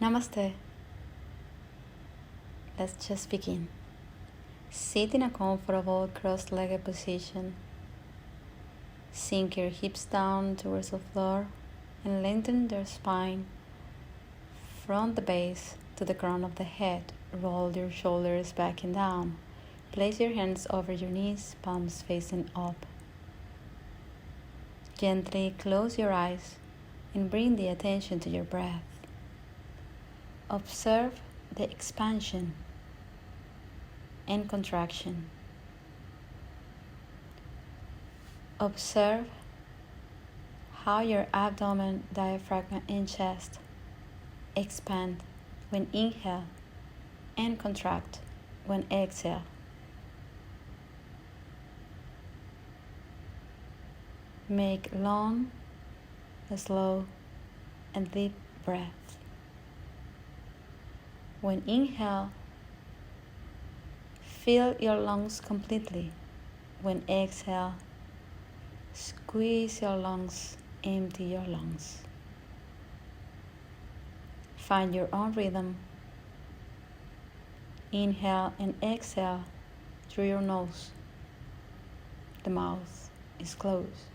Namaste. Let's just begin. Sit in a comfortable cross-legged position. Sink your hips down towards the floor and lengthen your spine from the base to the crown of the head. Roll your shoulders back and down. Place your hands over your knees, palms facing up. Gently close your eyes and bring the attention to your breath. Observe the expansion and contraction. Observe how your abdomen, diaphragm, and chest expand when inhale and contract when exhale. Make long, slow, and deep breaths. When inhale, fill your lungs completely. When exhale, squeeze your lungs, empty your lungs. Find your own rhythm. Inhale and exhale through your nose. The mouth is closed.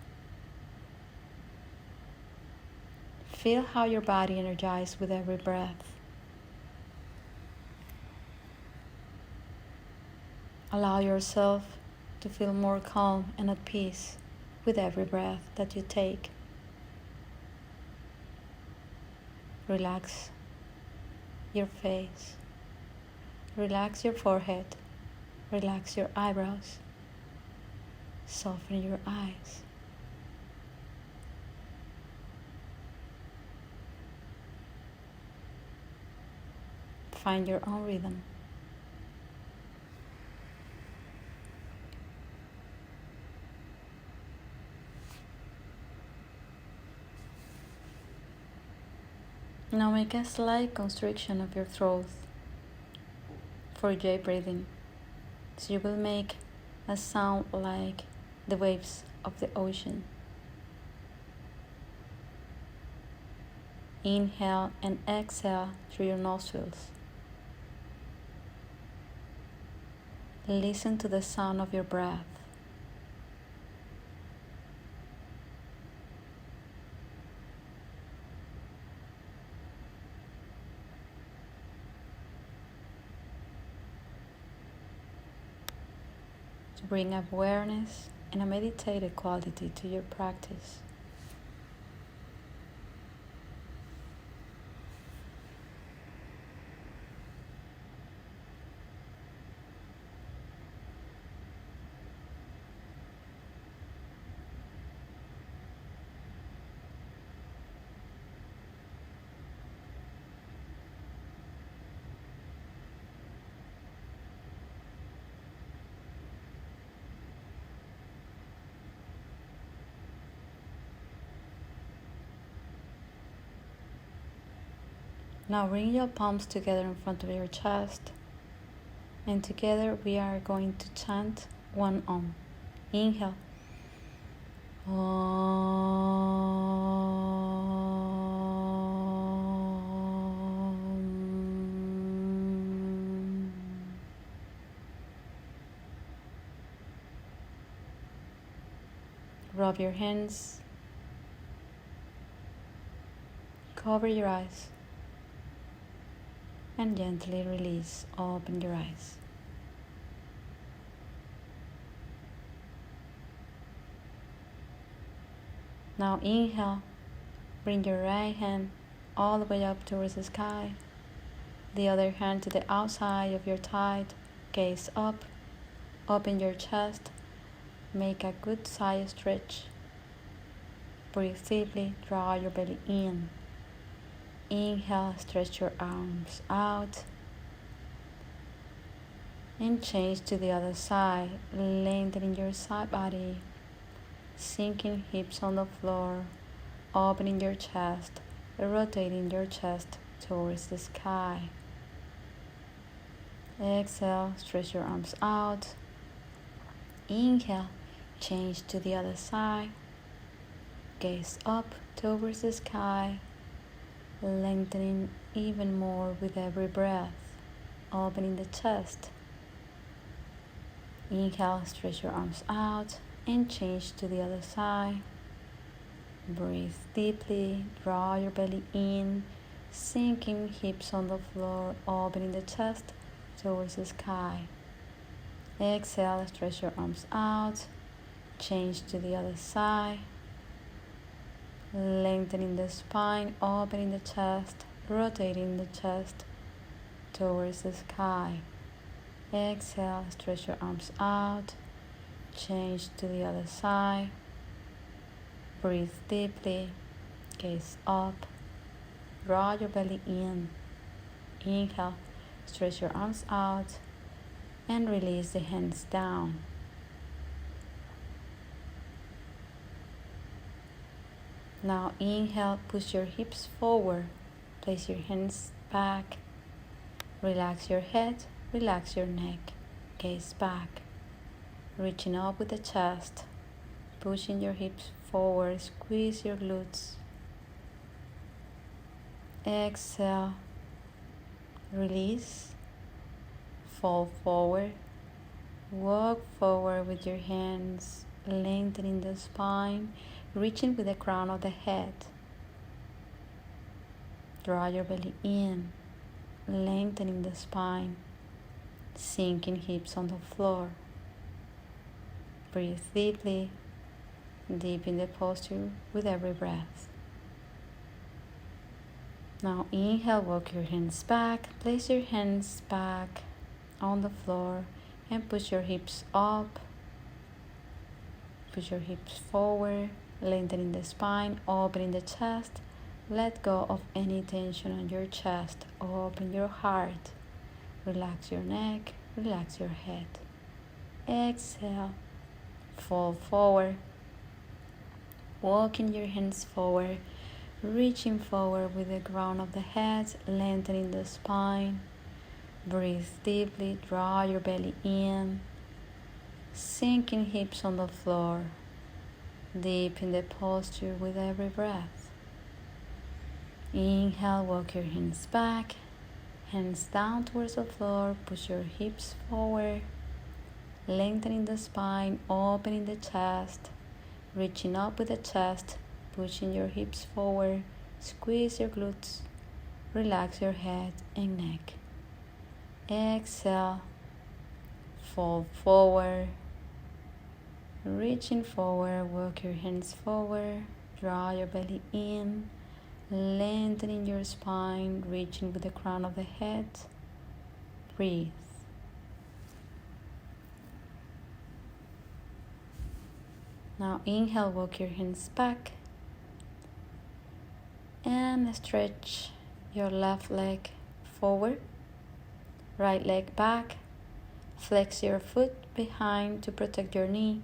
Feel how your body energizes with every breath. Allow yourself to feel more calm and at peace with every breath that you take. Relax your face. Relax your forehead. Relax your eyebrows. Soften your eyes. Find your own rhythm. Now make a slight constriction of your throat for Ujjayi breathing. So you will make a sound like the waves of the ocean. Inhale and exhale through your nostrils. Listen to the sound of your breath. To bring awareness and a meditative quality to your practice. Now bring your palms together in front of your chest, and together we are going to chant one Om. Inhale. Om. Rub your hands. Cover your eyes. And gently release, open your eyes. Now inhale, bring your right hand all the way up towards the sky, the other hand to the outside of your thigh, gaze up, open your chest, make a good side stretch. Breathe deeply, draw your belly in. Inhale, stretch your arms out and change to the other side, lengthening your side body, sinking hips on the floor, opening your chest, rotating your chest towards the sky. Exhale, stretch your arms out. Inhale, change to the other side, gaze up towards the sky. lengthening even more with every breath, opening the chest. Inhale, stretch your arms out and change to the other side. Breathe deeply, draw your belly in, sinking hips on the floor, opening the chest towards the sky. Exhale, stretch your arms out, change to the other side. Lengthening the spine, opening the chest, rotating the chest towards the sky. Exhale, stretch your arms out, change to the other side. Breathe deeply, gaze up, draw your belly in. Inhale, stretch your arms out and release the hands down. Now inhale, push your hips forward, place your hands back, relax your head, relax your neck, gaze back, reaching up with the chest, pushing your hips forward, squeeze your glutes. Exhale, release, fall forward, walk forward with your hands, lengthening the spine, reaching with the crown of the head. Draw your belly in, lengthening the spine, sinking hips on the floor. Breathe deeply, deepen the posture with every breath. Now inhale, walk your hands back, place your hands back on the floor and push your hips up. Push your hips forward, lengthening the spine, opening the chest. Let go of any tension on your chest. Open your heart. Relax your neck, relax your head. Exhale, fall forward. Walking your hands forward, reaching forward with the crown of the head, lengthening the spine. Breathe deeply, draw your belly in, sinking hips on the floor. Deepen the posture with every breath. Inhale, walk your hands back, hands down towards the floor, push your hips forward, lengthening the spine, opening the chest, reaching up with the chest, pushing your hips forward, squeeze your glutes, relax your head and neck. Exhale, fall forward, reaching forward, walk your hands forward, draw your belly in, lengthening your spine, reaching with the crown of the head. Breathe. Now inhale, walk your hands back and stretch your left leg forward, right leg back, flex your foot behind to protect your knee.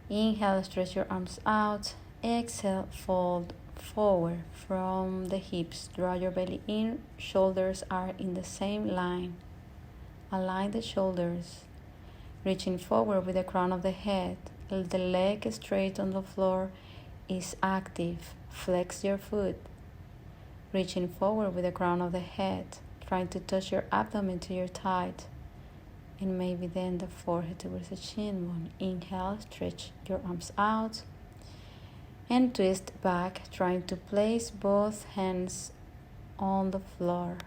Inhale, stretch your arms out. Exhale, fold forward from the hips. Draw your belly in. Shoulders are in the same line. Align the shoulders. Reaching forward with the crown of the head. The leg straight on the floor is active. Flex your foot. Reaching forward with the crown of the head. Trying to touch your abdomen to your thigh. And maybe then the forehead towards the chin bone. Inhale, stretch your arms out and twist back, trying to place both hands on the floor.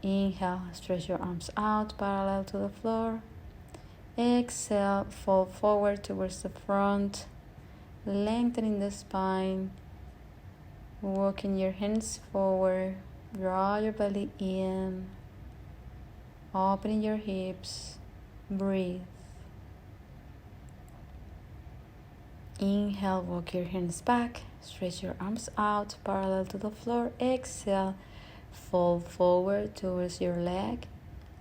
Inhale, stretch your arms out parallel to the floor. Exhale, fall forward towards the front, lengthening the spine, walking your hands forward. Draw your belly in, opening your hips, breathe. Inhale, walk your hands back, stretch your arms out parallel to the floor. Exhale, fall forward towards your leg,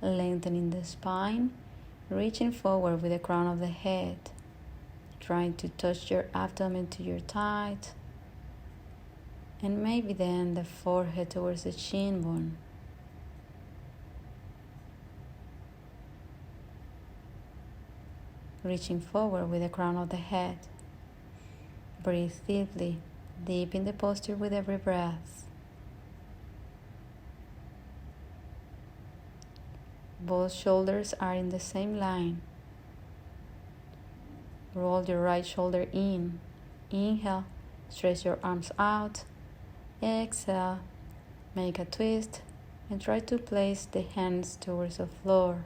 lengthening the spine, reaching forward with the crown of the head, trying to touch your abdomen to your thigh. And maybe then the forehead towards the chin bone. Reaching forward with the crown of the head. Breathe deeply, deep in the posture with every breath. Both shoulders are in the same line. Roll your right shoulder in. Inhale, stretch your arms out. Exhale, make a twist and try to place the hands towards the floor.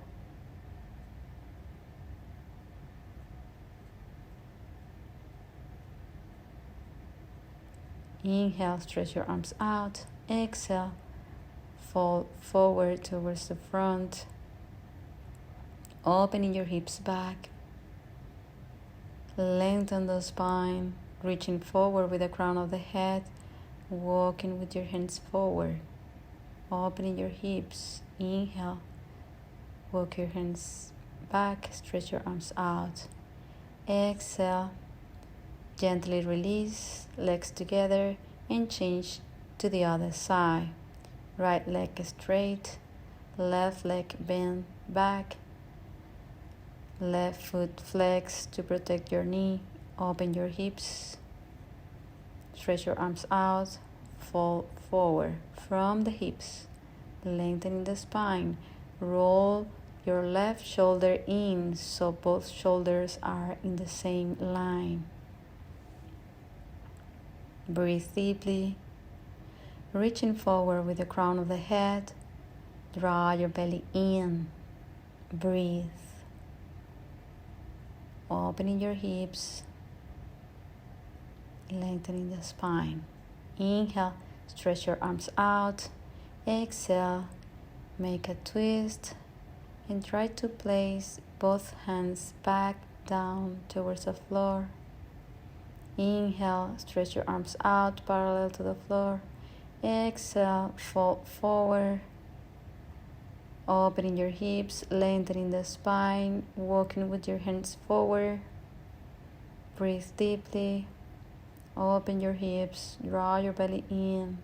Inhale, stretch your arms out. Exhale, fall forward towards the front, opening your hips back. Lengthen the spine, reaching forward with the crown of the head, walking with your hands forward, opening your hips. Inhale, walk your hands back, stretch your arms out. Exhale, gently release, legs together, and change to the other side. Right leg straight, left leg bent back, left foot flex to protect your knee. Open your hips, stretch your arms out, fall forward from the hips, lengthening the spine. Roll your left shoulder in so both shoulders are in the same line. Breathe deeply, reaching forward with the crown of the head. Draw your belly in. Breathe. Opening your hips, lengthening the spine. Inhale, stretch your arms out. Exhale, make a twist and try to place both hands back down towards the floor. Inhale, stretch your arms out parallel to the floor. Exhale, fold forward, opening your hips, lengthening the spine, walking with your hands forward. Breathe deeply, open your hips, draw your belly in.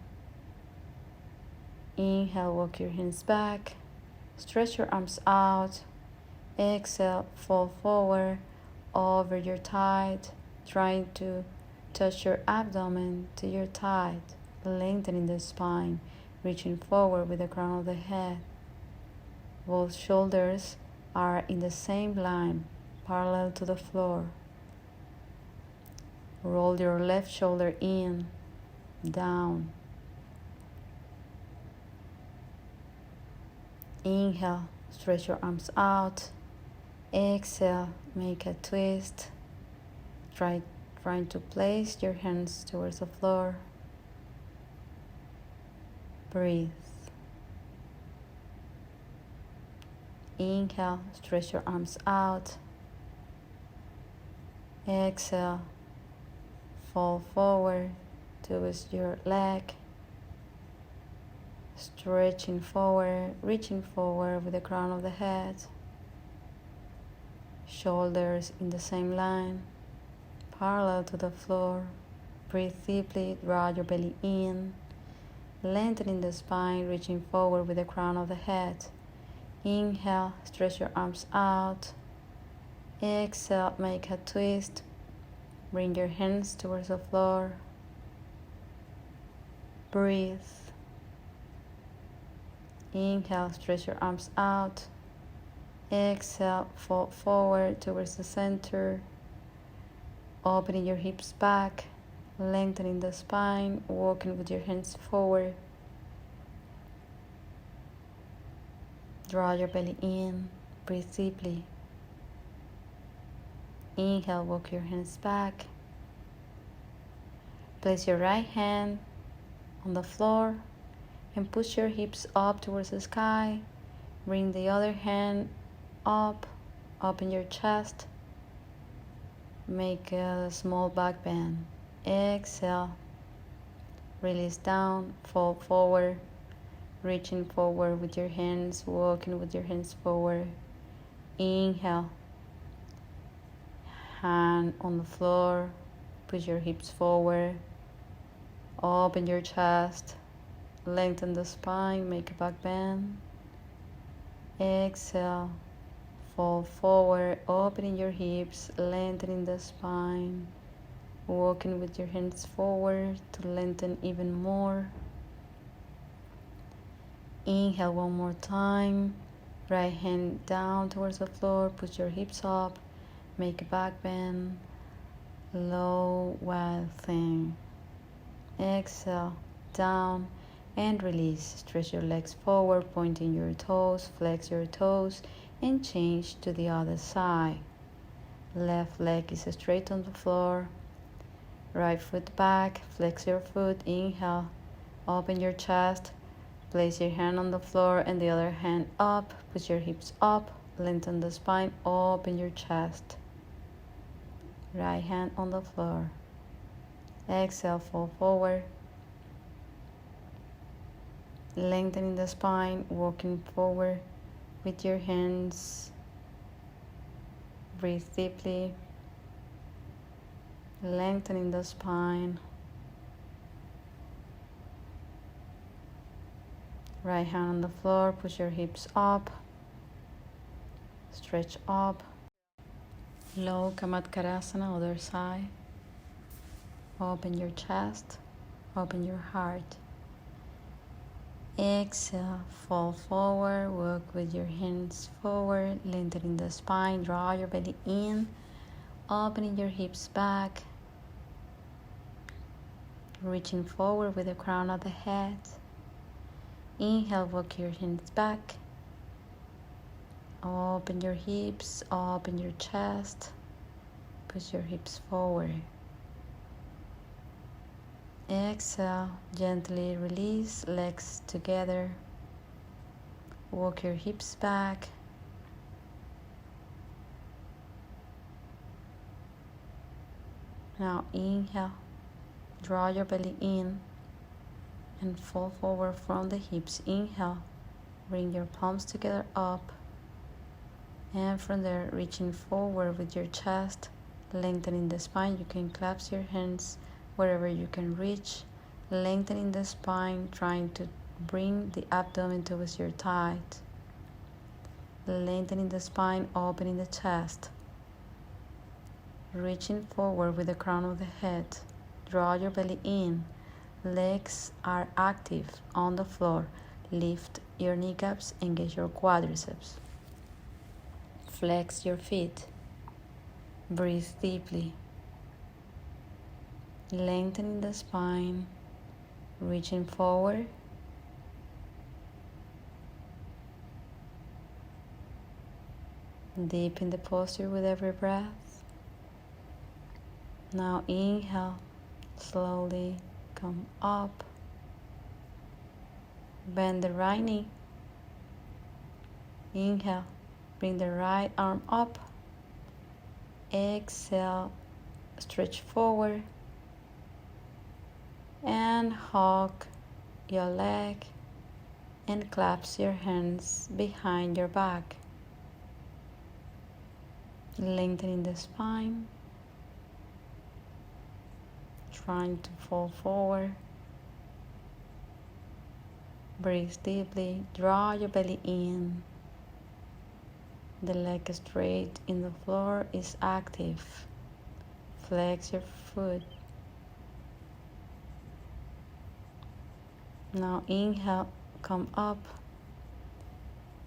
Inhale, walk your hands back, stretch your arms out. Exhale, fold forward over your thigh, trying to touch your abdomen to your thigh, lengthening the spine, reaching forward with the crown of the head. Both shoulders are in the same line, parallel to the floor. Roll your left shoulder in, down. Inhale, stretch your arms out. Exhale, make a twist. Trying to place your hands towards the floor. Breathe. Inhale, stretch your arms out. Exhale, fall forward towards your leg. Stretching forward, reaching forward with the crown of the head. Shoulders in the same line, parallel to the floor. Breathe deeply, draw your belly in, lengthening the spine, reaching forward with the crown of the head. Inhale, stretch your arms out. Exhale, make a twist. Bring your hands towards the floor. Breathe. Inhale, stretch your arms out. Exhale, fold forward towards the center. Opening your hips back, lengthening the spine, walking with your hands forward. Draw your belly in, breathe deeply. Inhale, walk your hands back. Place your right hand on the floor and push your hips up towards the sky. Bring the other hand up, open your chest. Make a small back bend. Exhale, release down, fold forward, reaching forward with your hands, walking with your hands forward. Inhale, hand on the floor, push your hips forward, open your chest, lengthen the spine, make a back bend. Exhale, fold forward, opening your hips, lengthening the spine. walking with your hands forward to lengthen even more. Inhale one more time. Right hand down towards the floor. Put your hips up. Make a back bend. Low, wide thing. Exhale, down and release. Stretch your legs forward, pointing your toes. Flex your toes and change to the other side. Left leg is straight on the floor. Right foot back. Flex your foot. Inhale. Open your chest. Place your hand on the floor and the other hand up. Put your hips up. Lengthen the spine. Open your chest. Right hand on the floor. Exhale, fall forward. Lengthening the spine, walking forward with your hands. Breathe deeply. Lengthening the spine. Right hand on the floor, push your hips up. Stretch up. Low Kamatkarasana, other side. Open your chest, open your heart. Exhale, fall forward, walk with your hands forward, lengthening the spine, draw your belly in, opening your hips back, reaching forward with the crown of the head. Inhale, walk your hands back. Open your hips, open your chest, push your hips forward. Exhale, gently release, legs together. Walk your hips back. Now inhale, draw your belly in and fall forward from the hips. Inhale, bring your palms together up. And from there, reaching forward with your chest, lengthening the spine. You can clasp your hands wherever you can reach, lengthening the spine, trying to bring the abdomen towards your thighs. Lengthening the spine, opening the chest. Reaching forward with the crown of the head. Draw your belly in. Legs are active on the floor. Lift your kneecaps, engage your quadriceps. Flex your feet. Breathe deeply. Lengthening the spine, reaching forward. Deepen the posture with every breath. Now inhale, slowly come up. Bend the right knee. Inhale, bring the right arm up. Exhale, stretch forward. And hug your leg and clasp your hands behind your back. Lengthening the spine. Trying to fall forward. Breathe deeply. Draw your belly in. The leg straight in the floor is active. Flex your foot. Now inhale, come up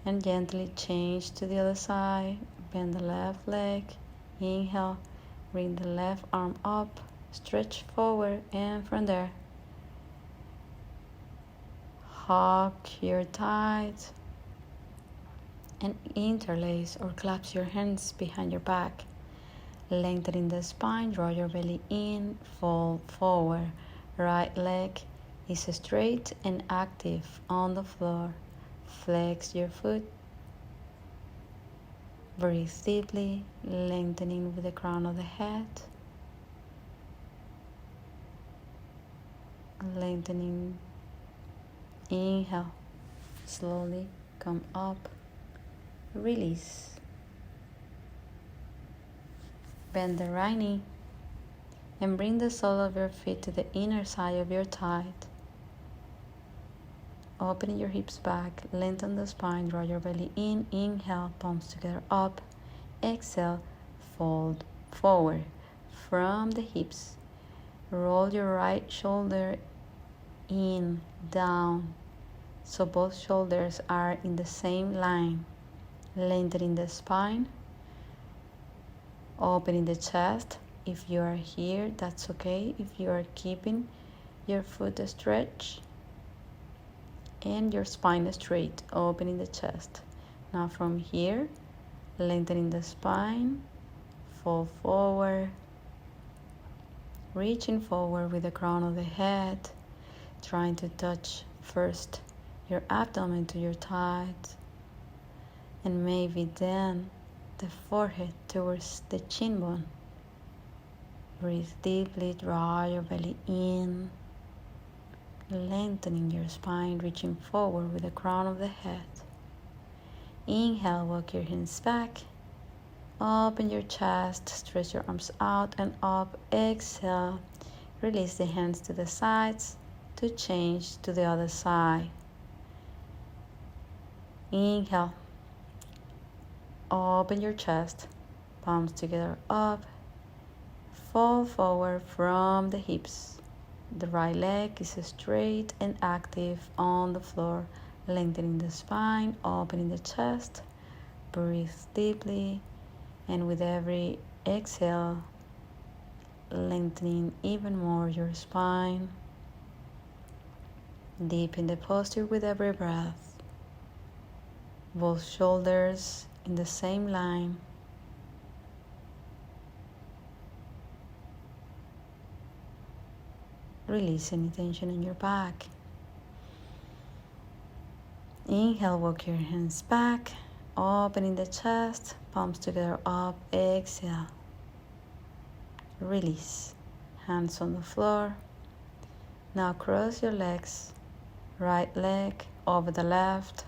and gently change to the other side. Bend the left leg. Inhale, bring the left arm up, stretch forward, and from there, hug your thighs and interlace or clasp your hands behind your back. Lengthening the spine, draw your belly in, fall forward. Right leg is straight and active on the floor. Flex your foot. Breathe deeply, lengthening with the crown of the head. Lengthening. Inhale. Slowly come up. Release. Bend the right knee and bring the sole of your feet to the inner side of your thigh. Opening your hips back, lengthen the spine, draw your belly in. Inhale, palms together up. Exhale, fold forward from the hips. Roll your right shoulder in, down, so both shoulders are in the same line. Lengthening the spine, opening the chest. If you are here, that's okay. If you are keeping your foot stretched and your spine straight, opening the chest. Now from here, lengthening the spine, fall forward, reaching forward with the crown of the head, trying to touch first your abdomen to your thighs, and maybe then the forehead towards the chin bone. Breathe deeply, draw your belly in, lengthening your spine, reaching forward with the crown of the head. Inhale, walk your hands back, open your chest, stretch your arms out and up. Exhale, release the hands to the sides to change to the other side. Inhale, open your chest, palms together up, fall forward from the hips. The right leg is straight and active on the floor, lengthening the spine, opening the chest. Breathe deeply, and with every exhale, lengthening even more your spine. Deepen the posture with every breath. Both shoulders in the same line. Release any tension in your back. Inhale, walk your hands back, opening the chest, palms together up. Exhale. Release. Hands on the floor. Now cross your legs. Right leg over the left.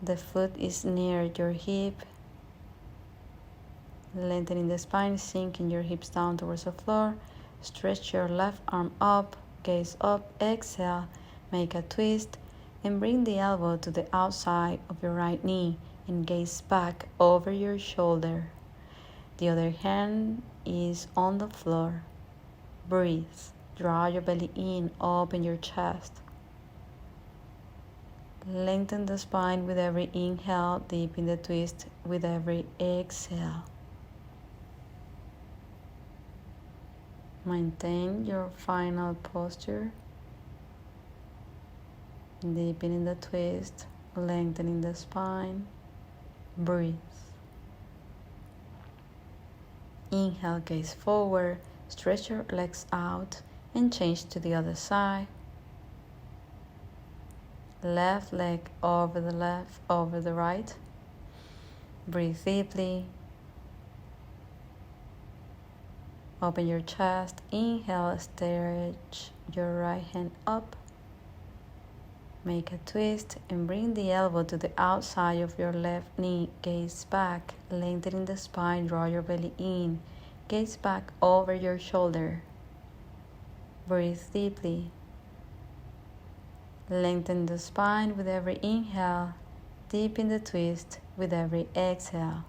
The foot is near your hip. Lengthening the spine, sinking your hips down towards the floor. Stretch your left arm up, gaze up, exhale. Make a twist and bring the elbow to the outside of your right knee and gaze back over your shoulder. The other hand is on the floor. Breathe. Draw your belly in, open your chest. Lengthen the spine with every inhale, deepen the twist with every exhale. Maintain your final posture, deepening the twist, lengthening the spine. Breathe. Inhale, gaze forward, stretch your legs out and change to the other side. Left leg over the left, over the right. Breathe deeply. Open your chest. Inhale, stretch your right hand up. Make a twist and bring the elbow to the outside of your left knee. Gaze back, lengthening the spine. Draw your belly in. Gaze back over your shoulder. Breathe deeply. Lengthen the spine with every inhale. Deepen the twist with every exhale.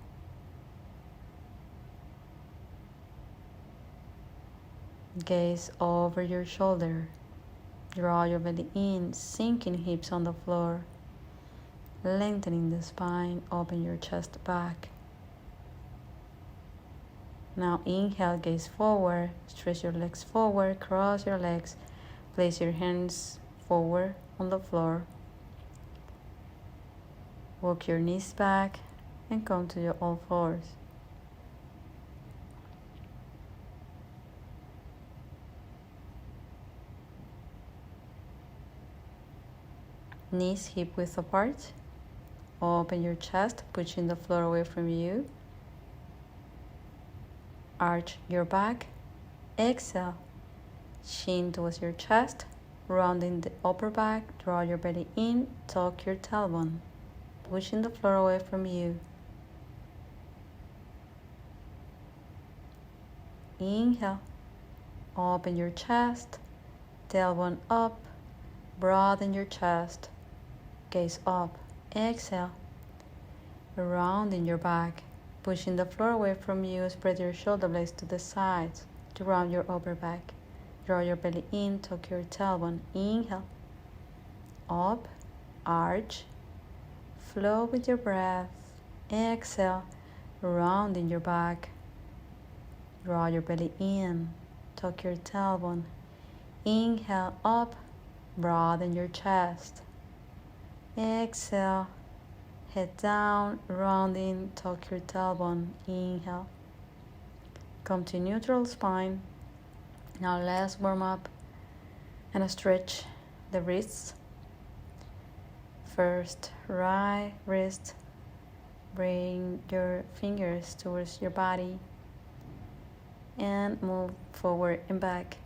Gaze over your shoulder. Draw your belly in, sinking hips on the floor. Lengthening the spine, open your chest back. Now inhale, gaze forward, stretch your legs forward, cross your legs, place your hands forward on the floor. Walk your knees back and come to your all fours. Knees hip width apart. Open your chest, pushing the floor away from you. Arch your back. Exhale. Chin towards your chest. Rounding the upper back. Draw your belly in. Tuck your tailbone. Pushing the floor away from you. Inhale. Open your chest. Tailbone up. Broaden your chest. Gaze up. Exhale. Rounding your back. Pushing the floor away from you, spread your shoulder blades to the sides to round your upper back. Draw your belly in, tuck your tailbone. Inhale. Up, arch, flow with your breath. Exhale, rounding your back. Draw your belly in, tuck your tailbone. Inhale, up, broaden your chest. Exhale, head down, rounding, tuck your tailbone. Inhale. Come to neutral spine. Now let's warm up and stretch the wrists. First, right wrist. Bring your fingers towards your body and move forward and back.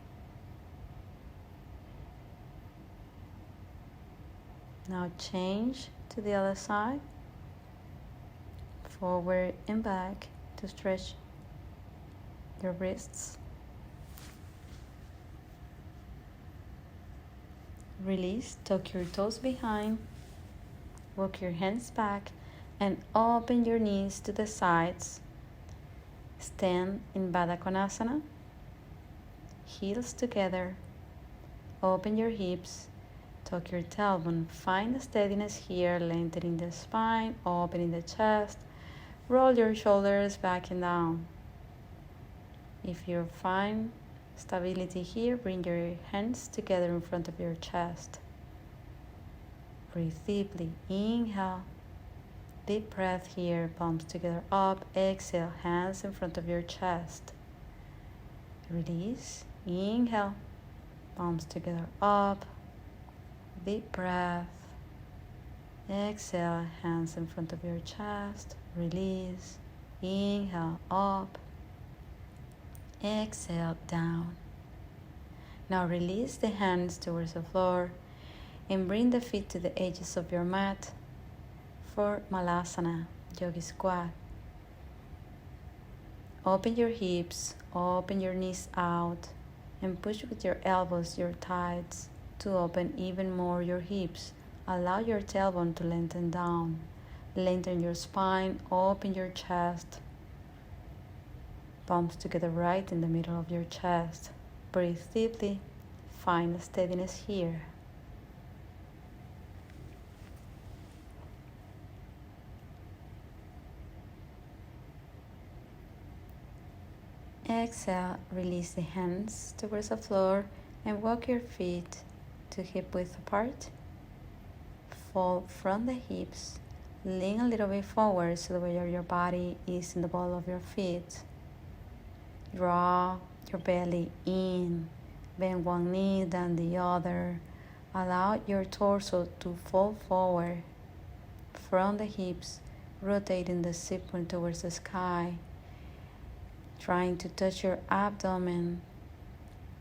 Now change to the other side. Forward and back to stretch your wrists. Release, tuck your toes behind, walk your hands back and open your knees to the sides. Stand in Baddha Konasana, heels together, open your hips, tuck your tailbone, find the steadiness here, lengthening the spine, opening the chest, roll your shoulders back and down. If you find stability here, bring your hands together in front of your chest. Breathe deeply. Inhale. Deep breath here. Palms together up. Exhale. Hands in front of your chest. Release. Inhale. Palms together up. Deep breath. Exhale. Hands in front of your chest. Release. Inhale. Up. Exhale, down. Now release the hands towards the floor and bring the feet to the edges of your mat for Malasana, Yogi squat. Open your hips, open your knees out, and push with your elbows your thighs to open even more your hips. Allow your tailbone to lengthen down. Lengthen your spine, open your chest. Palms together right in the middle of your chest. Breathe deeply. Find steadiness here. Exhale, release the hands towards the floor and walk your feet to hip width apart. Fold from the hips. Lean a little bit forward so the weight of your body is in the ball of your feet. Draw your belly in. Bend one knee, then the other. Allow your torso to fall forward from the hips, rotating the sit point towards the sky. Trying to touch your abdomen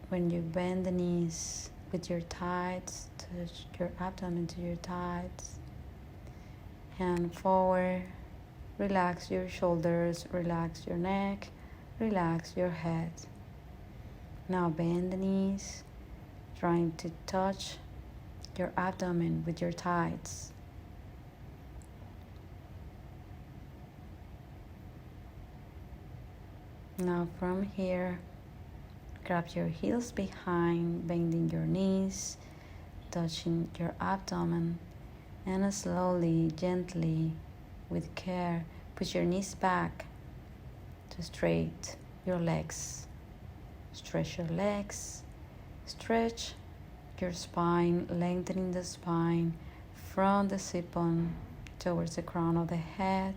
when you bend the knees with your thighs. Touch your abdomen to your thighs. Hand forward. Relax your shoulders, relax your neck. Relax your head. Now bend the knees, trying to touch your abdomen with your thighs. Now from here, grab your heels behind, bending your knees, touching your abdomen, and slowly, gently, with care, push your knees back to straight your legs. Stretch your legs, stretch your spine, lengthening the spine from the sit bone towards the crown of the head.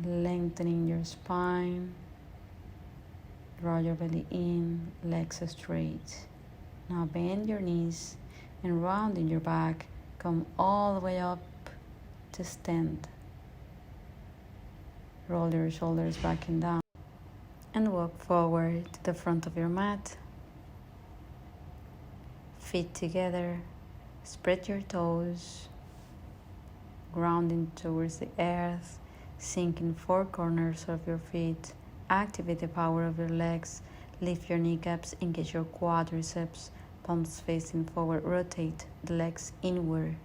Lengthening your spine, draw your belly in, legs straight. Now bend your knees and rounding your back, come all the way up to stand. Roll your shoulders back and down and walk forward to the front of your mat. Feet together, spread your toes, grounding towards the earth, sinking four corners of your feet. Activate the power of your legs, lift your kneecaps, engage your quadriceps, palms facing forward, rotate the legs inward.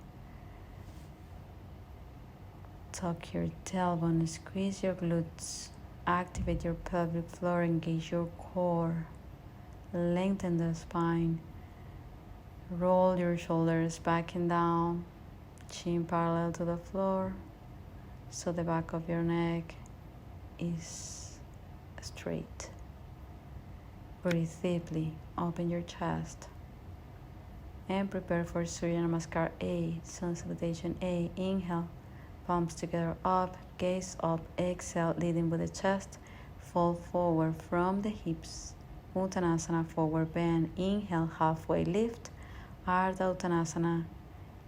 Tuck your tailbone, squeeze your glutes, activate your pelvic floor, engage your core, lengthen the spine, roll your shoulders back and down, chin parallel to the floor, so the back of your neck is straight. Breathe deeply, open your chest, and prepare for Surya Namaskar A, Sun Salutation A. Inhale, palms together up, gaze up, exhale, leading with the chest, fall forward from the hips, Uttanasana, forward bend, inhale, halfway lift, Ardha Uttanasana,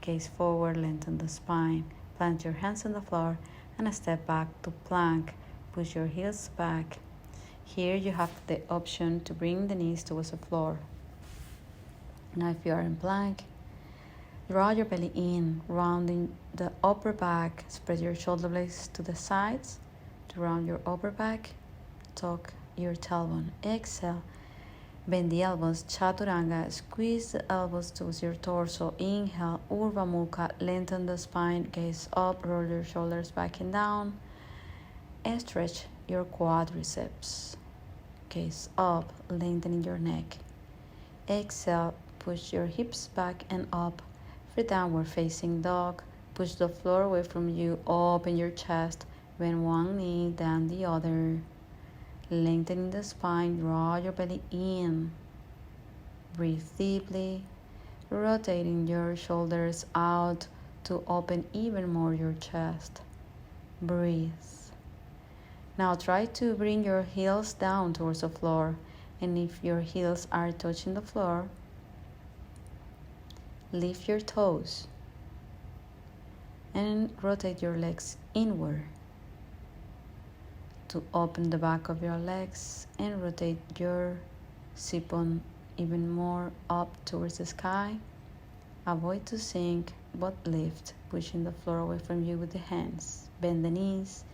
gaze forward, lengthen the spine, plant your hands on the floor, and step back to plank, push your heels back. Here you have the option to bring the knees towards the floor. Now if you are in plank, draw your belly in, rounding the upper back, spread your shoulder blades to the sides to round your upper back, tuck your tailbone, exhale, bend the elbows, chaturanga, squeeze the elbows towards your torso, inhale, Urdhva Mukha, lengthen the spine, gaze up, roll your shoulders back and down, and stretch your quadriceps, gaze up, lengthening your neck, exhale, push your hips back and up for downward facing dog, push the floor away from you, open your chest, bend one knee, then the other, lengthening the spine, draw your belly in, breathe deeply, rotating your shoulders out to open even more your chest, breathe. Now try to bring your heels down towards the floor, and if your heels are touching the floor, lift your toes and rotate your legs inward to open the back of your legs and rotate your sit-bone even more up towards the sky. Avoid to sink but lift, pushing the floor away from you with the hands. Bend the knees,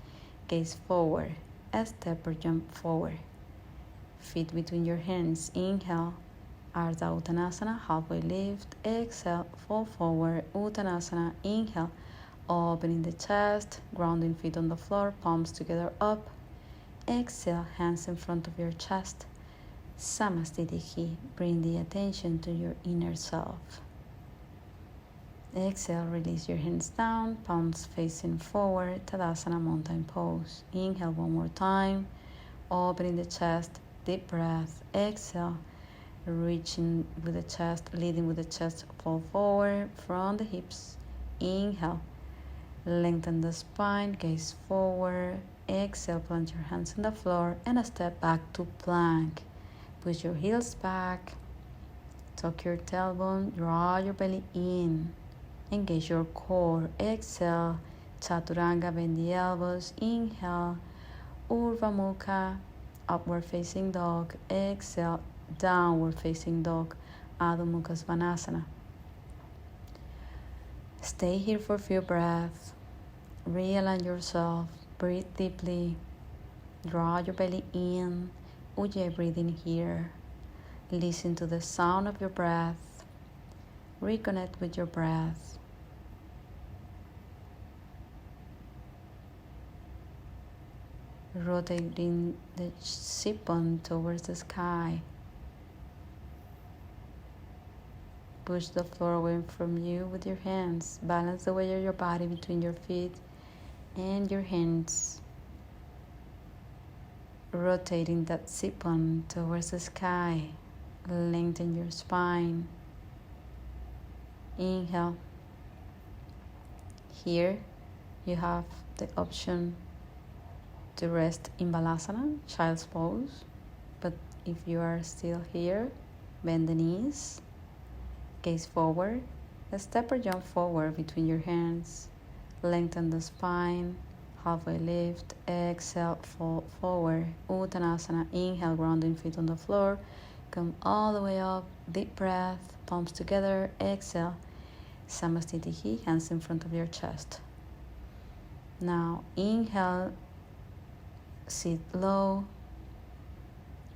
gaze forward, a step or jump forward. Feet between your hands, inhale, Ardha Uttanasana, halfway lift, exhale, fall forward, Uttanasana, inhale, opening the chest, grounding feet on the floor, palms together up, exhale, hands in front of your chest, Samastitihi, bring the attention to your inner self. Exhale, release your hands down, palms facing forward, Tadasana, mountain pose. Inhale one more time, opening the chest, deep breath, exhale, reaching with the chest, leading with the chest, fall forward from the hips, inhale, lengthen the spine, gaze forward, exhale, plant your hands on the floor, and a step back to plank. Push your heels back, tuck your tailbone, draw your belly in, engage your core, exhale, chaturanga, bend the elbows, inhale, Urdhva Mukha, upward facing dog, exhale, downward facing dog, Adho Mukha Svanasana. Stay here for a few breaths, realign yourself, breathe deeply, draw your belly in, Ujjayi breathing here, listen to the sound of your breath, reconnect with your breath. Rotating the sit-bone towards the sky. Push the floor away from you with your hands. Balance the weight of your body between your feet and your hands. Rotating that sit-bone towards the sky. Lengthen your spine. Inhale. Here you have the option to rest in Balasana, child's pose. But if you are still here, bend the knees, gaze forward, a step or jump forward between your hands, lengthen the spine, halfway lift, exhale, fall forward, Uttanasana, inhale, grounding feet on the floor, come all the way up, deep breath, palms together, exhale, Samastitihi, hands in front of your chest. Now inhale, sit low,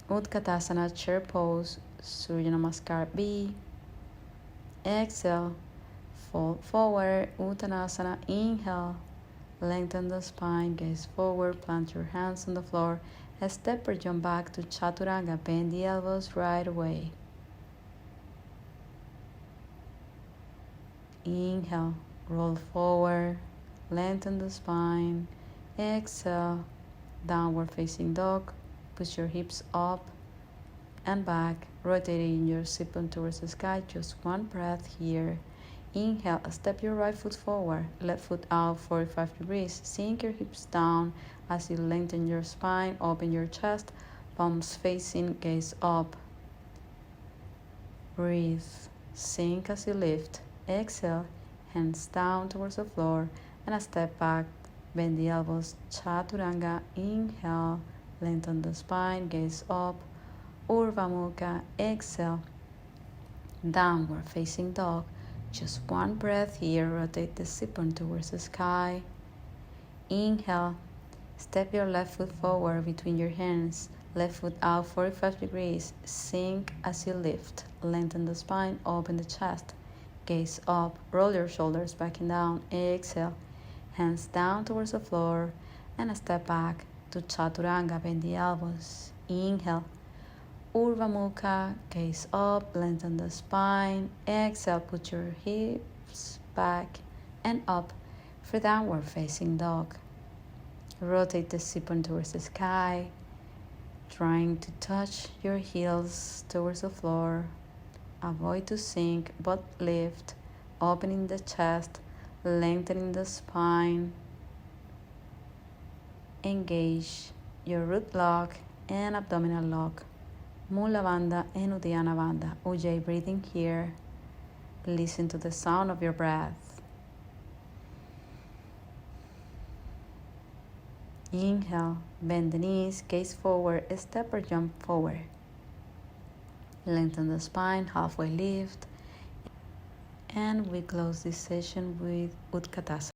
Utkatasana, chair pose, Surya Namaskar B. Exhale, fold forward, Uttanasana, inhale, Lengthen the spine, gaze forward, plant your hands on the floor. Step or jump back to chaturanga. Bend the elbows right away. Inhale, roll forward, lengthen the spine. Exhale, downward facing dog. Push your hips up and back, rotating your sit bone towards the sky. Just one breath here. Inhale, step your right foot forward, left foot out 45 degrees. Sink your hips down as you lengthen your spine, open your chest, palms facing, gaze up. Breathe, sink as you lift. Exhale, hands down towards the floor and a step back. Bend the elbows, chaturanga. Inhale, lengthen the spine, gaze up. Urdhva Mukha. Exhale, downward facing dog. Just one breath here. Rotate the sit bone towards the sky. Inhale, step your left foot forward between your hands. Left foot out 45 degrees. Sink as you lift. Lengthen the spine, open the chest. Gaze up, roll your shoulders back and down. Exhale, hands down towards the floor and a step back to chaturanga. Bend the elbows. Inhale, Urdhva Mukha, gaze up, lengthen the spine. Exhale, put your hips back and up for downward facing dog. Rotate the sit bone towards the sky, trying to touch your heels towards the floor. Avoid to sink, but lift, opening the chest, lengthening the spine. Engage your root lock and abdominal lock. Mula Bandha and Uddiyana Bandha. Ujjayi breathing here. Listen to the sound of your breath. Inhale, bend the knees, gaze forward, step or jump forward. Lengthen the spine, halfway lift. And we close this session with Utkatasana.